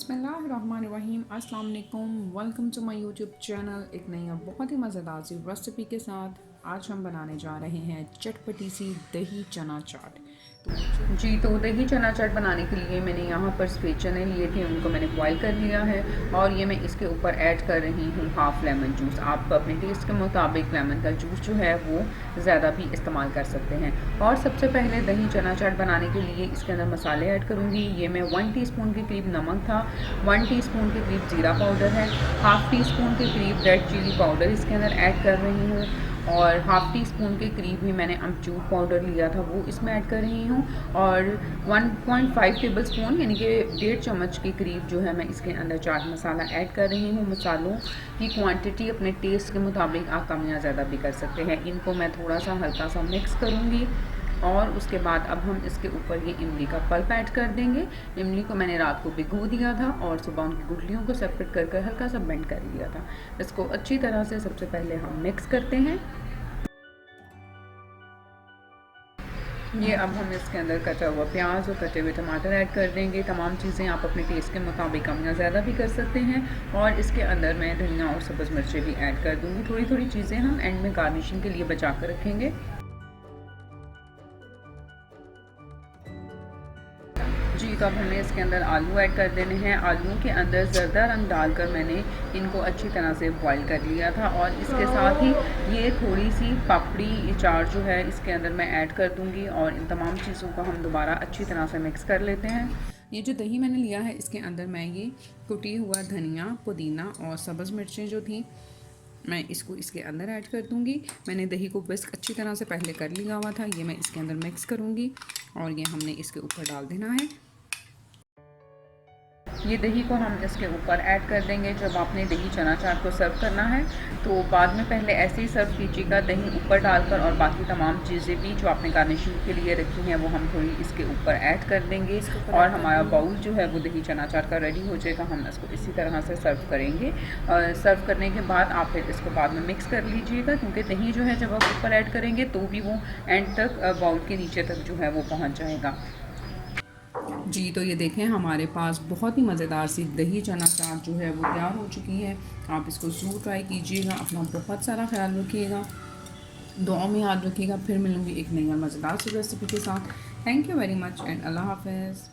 बिस्मिल्लाहिर्रहमानिर्रहीम अस्सलाम वालेकुम। Welcome to my YouTube channel. एक नई और बहुत ही मज़ेदार सी रेसिपी के साथ आज हम बनाने जा रहे हैं चटपटी सी दही चना चाट। तो दही चना चाट बनाने के लिए मैंने यहाँ पर सफ़ेद चने लिए थे, उनको मैंने बॉईल कर लिया है और ये मैं इसके ऊपर ऐड कर रही हूँ हाफ़ लेमन जूस। आप अपने टेस्ट के मुताबिक लेमन का जूस जो है वो ज़्यादा भी इस्तेमाल कर सकते हैं। और सबसे पहले दही चना चाट बनाने के लिए इसके अंदर मसाले ऐड करूँगी। ये मैं 1 टीस्पून के करीब नमक था, 1 टीस्पून के करीब ज़ीरा पाउडर है, हाफ़ टी स्पून के करीब रेड चिली पाउडर इसके अंदर ऐड कर रही हूँ और हाफ़ टी स्पून के करीब ही मैंने अमचूर पाउडर लिया था वो इसमें ऐड कर रही हूँ और 1.5 टेबल स्पून यानी कि 1.5 चम्मच के करीब जो है मैं इसके अंदर चाट मसाला ऐड कर रही हूँ। मसालों की क्वांटिटी अपने टेस्ट के मुताबिक आप कम या ज़्यादा भी कर सकते हैं। इनको मैं थोड़ा सा हल्का सा मिक्स करूँगी और उसके बाद अब हम इसके ऊपर ये इमली का पल्प ऐड कर देंगे। इमली को मैंने रात को भिगो दिया था और सुबह उनकी गुठलियों को सेपरेट कर कर हल्का सा बेंड कर लिया था। इसको अच्छी तरह से सबसे पहले हम मिक्स करते हैं। ये अब हम इसके अंदर कटा हुआ प्याज और कटे हुए टमाटर ऐड कर देंगे। तमाम चीज़ें आप अपने टेस्ट के मुताबिक कम या ज़्यादा भी कर सकते हैं और इसके अंदर मैं धनिया और सब्ज़ मिर्चें भी ऐड कर दूँगी। थोड़ी थोड़ी चीज़ें हम एंड में गार्निशिंग के लिए बचा कर रखेंगे। जी, तो अब हमें इसके अंदर आलू ऐड कर देने हैं। आलू के अंदर ज़रदा रंग डालकर मैंने इनको अच्छी तरह से बॉईल कर लिया था और इसके साथ ही ये थोड़ी सी पापड़ी चाट जो है इसके अंदर मैं ऐड कर दूंगी और इन तमाम चीज़ों को हम दोबारा अच्छी तरह से मिक्स कर लेते हैं। ये जो दही मैंने लिया है इसके अंदर मैं ये कुटी हुआ धनिया, पुदीना और सब्ज़ मिर्चें जो थी मैं इसको इसके अंदर ऐड कर दूंगी। मैंने दही को विस्क अच्छी तरह से पहले कर लिया हुआ था, ये मैं इसके अंदर मिक्स करूंगी और ये हमने इसके ऊपर डाल देना है। ये दही को हम इसके ऊपर ऐड कर देंगे। जब आपने दही चना चाट को सर्व करना है तो बाद में पहले ऐसे ही सर्व कीजिएगा, दही ऊपर डालकर और बाकी तमाम चीज़ें भी जो आपने गार्निशिंग के लिए रखी हैं वो हम थोड़ी इसके ऊपर ऐड कर देंगे और हमारा बाउल जो है वो दही चना चाट का रेडी हो जाएगा। हम इसको इसी तरह से सर्व करेंगे और सर्व करने के बाद आप फिर इसको बाद में मिक्स कर लीजिएगा क्योंकि दही जो है जब आप ऊपर ऐड करेंगे तो भी वो एंड तक बाउल के नीचे तक जो है वो पहुँच जाएगा। जी, तो ये देखें हमारे पास बहुत ही मज़ेदार सी दही चना चाट जो है वो तैयार हो चुकी है। आप इसको ज़रूर ट्राई कीजिएगा। अपना बहुत सारा ख्याल रखिएगा, दुआ में याद रखिएगा। फिर मिलूँगी एक नई और मज़ेदार सी रेसिपी के साथ। Thank you very much and अल्लाह हाफ़िज़।